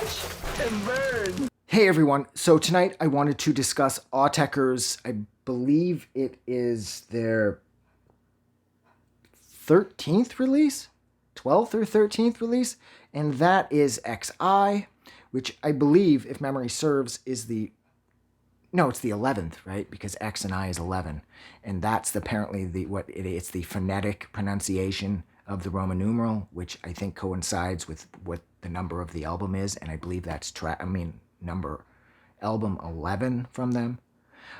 Watch and burn. Hey everyone, so tonight I wanted to discuss Autechre's, I believe it is their 13th release? 12th or 13th release? And that is Exai, which I believe, if memory serves, is no, it's the 11th, right? Because X and I is 11. And that's apparently it's the phonetic pronunciation of the Roman numeral, which I think coincides with what the number of the album is. And I believe that's number album 11 from them.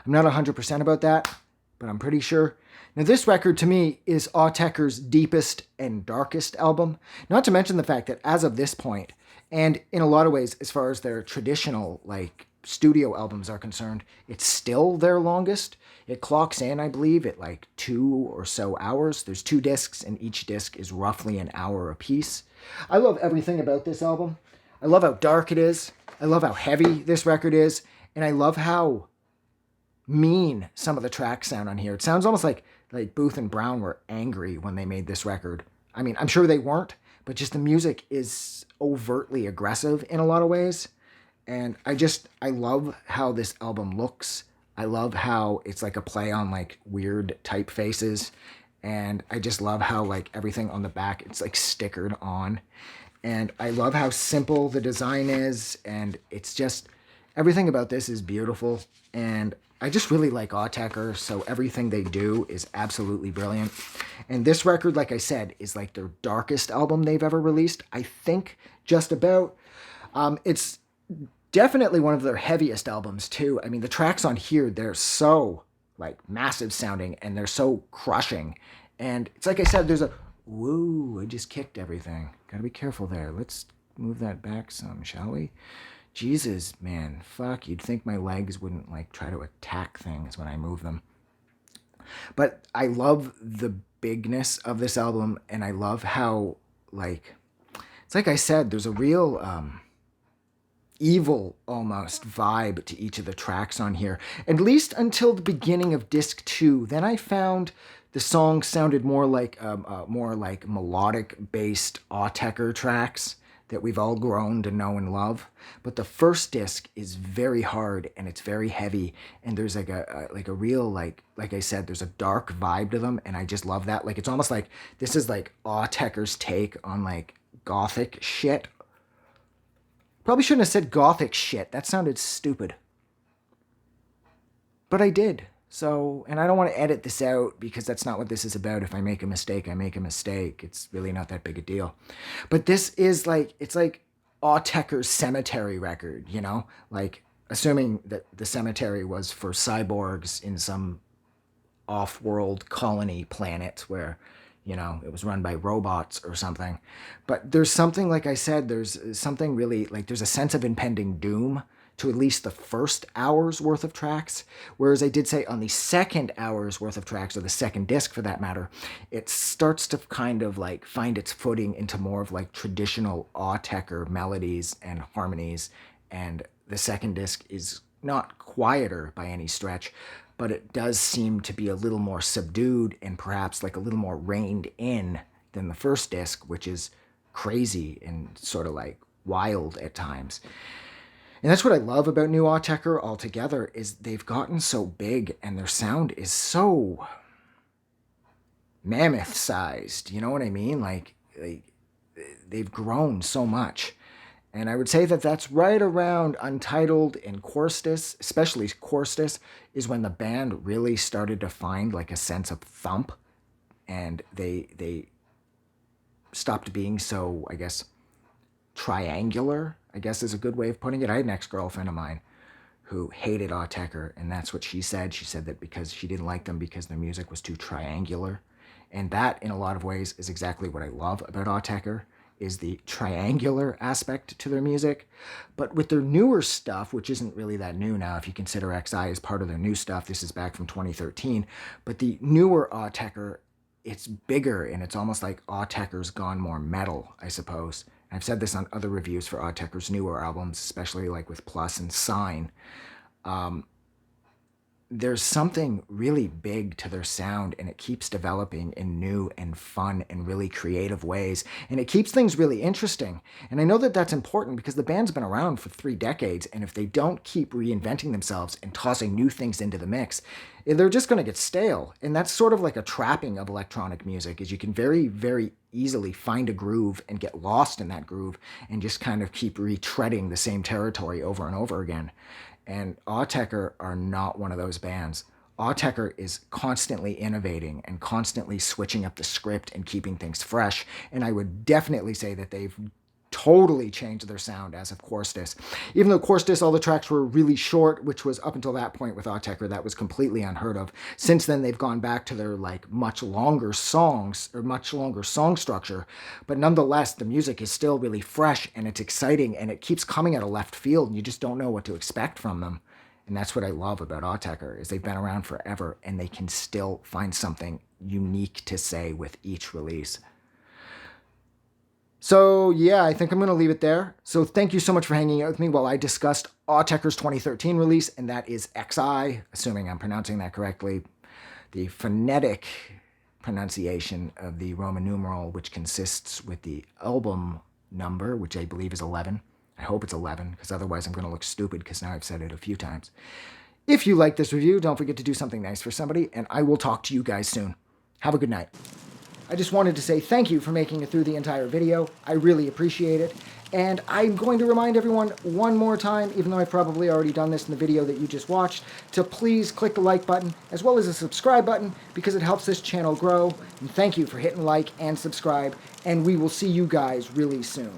I'm not 100% about that, but I'm pretty sure. Now, this record to me is Autechre's deepest and darkest album. Not to mention the fact that as of this point, and in a lot of ways, as far as their traditional studio albums are concerned, it's still their longest. It clocks in, I believe, at 2 or so hours. There's 2 discs, and each disc is roughly an hour apiece. I love everything about this album. I love how dark it is. I love how heavy this record is. And I love how mean some of the tracks sound on here. It sounds almost like Booth and Brown were angry when they made this record. I mean, I'm sure they weren't, but just the music is overtly aggressive in a lot of ways. And I love how this album looks. I love how it's like a play on weird typefaces. And I just love how everything on the back, it's stickered on. And I love how simple the design is. And it's just, everything about this is beautiful. And I just really like Autechre, so everything they do is absolutely brilliant. And this record, like I said, is their darkest album they've ever released. I think just about. It's definitely one of their heaviest albums too. I mean, the tracks on here, they're so massive sounding and they're so crushing. And it's like I said, there's a, woo, I just kicked everything. Gotta be careful there. Let's move that back some, shall we? Jesus, man, fuck, you'd think my legs wouldn't try to attack things when I move them. But I love the bigness of this album, and I love how, it's like I said, there's a real evil almost vibe to each of the tracks on here, at least until the beginning of disc 2. Then I found the song sounded more like melodic based Autechre tracks that we've all grown to know and love. But the first disc is very hard and it's very heavy, and there's a real like I said, there's a dark vibe to them, and I just love that. It's almost like this is Autechre's take on gothic shit. Probably shouldn't have said gothic shit. That sounded stupid. But I did. So, and I don't want to edit this out because that's not what this is about. If I make a mistake, I make a mistake. It's really not that big a deal. But this is it's like Autechre's Cemetery record, you know? Assuming that the cemetery was for cyborgs in some off-world colony planet where, it was run by robots or something. But there's something, like I said, there's something really, there's a sense of impending doom to at least the first hour's worth of tracks. Whereas I did say on the second hour's worth of tracks, or the second disc for that matter, it starts to kind of find its footing into more of traditional Autechre melodies and harmonies. And the second disc is not quieter by any stretch, but it does seem to be a little more subdued and perhaps a little more reined in than the first disc, which is crazy and sort of wild at times. And that's what I love about new Autechre altogether, is they've gotten so big and their sound is so mammoth-sized. You know what I mean? They've grown so much. And I would say that that's right around Untitled and Quarstus, especially Quarstus, is when the band really started to find a sense of thump. And they stopped being so, I guess, triangular, I guess is a good way of putting it. I had an ex-girlfriend of mine who hated Autechre, and that's what she said. She said that because she didn't like them because their music was too triangular. And that, in a lot of ways, is exactly what I love about Autechre, is the triangular aspect to their music. But with their newer stuff, which isn't really that new now, if you consider Exai as part of their new stuff, this is back from 2013, but the newer Autechre, it's bigger, and it's almost like Autechre's gone more metal, I suppose. I've said this on other reviews for Autechre's newer albums, especially with Plus and Sign. there's something really big to their sound, and it keeps developing in new and fun and really creative ways, and it keeps things really interesting. And I know that that's important because the band's been around for 3 decades, and if they don't keep reinventing themselves and tossing new things into the mix, they're just going to get stale. And that's sort of like a trapping of electronic music, is you can very, very easily find a groove and get lost in that groove and just kind of keep retreading the same territory over and over again. And Autechre are not one of those bands. Autechre is constantly innovating and constantly switching up the script and keeping things fresh. And I would definitely say that they've totally changed their sound as of Quorstis. Even though Quorstis, all the tracks were really short, which was up until that point with Autechre, that was completely unheard of. Since then, they've gone back to their like much longer songs or much longer song structure. But nonetheless, the music is still really fresh and it's exciting and it keeps coming out of left field and you just don't know what to expect from them. And that's what I love about Autechre, is they've been around forever and they can still find something unique to say with each release. So yeah, I think I'm going to leave it there. So thank you so much for hanging out with me while I discussed Autechre's 2013 release, and that is Exai, assuming I'm pronouncing that correctly, the phonetic pronunciation of the Roman numeral, which consists with the album number, which I believe is 11. I hope it's 11, because otherwise I'm going to look stupid, because now I've said it a few times. If you like this review, don't forget to do something nice for somebody, and I will talk to you guys soon. Have a good night. I just wanted to say thank you for making it through the entire video. I really appreciate it. And I'm going to remind everyone one more time, even though I've probably already done this in the video that you just watched, to please click the like button as well as the subscribe button because it helps this channel grow. And thank you for hitting like and subscribe. And we will see you guys really soon.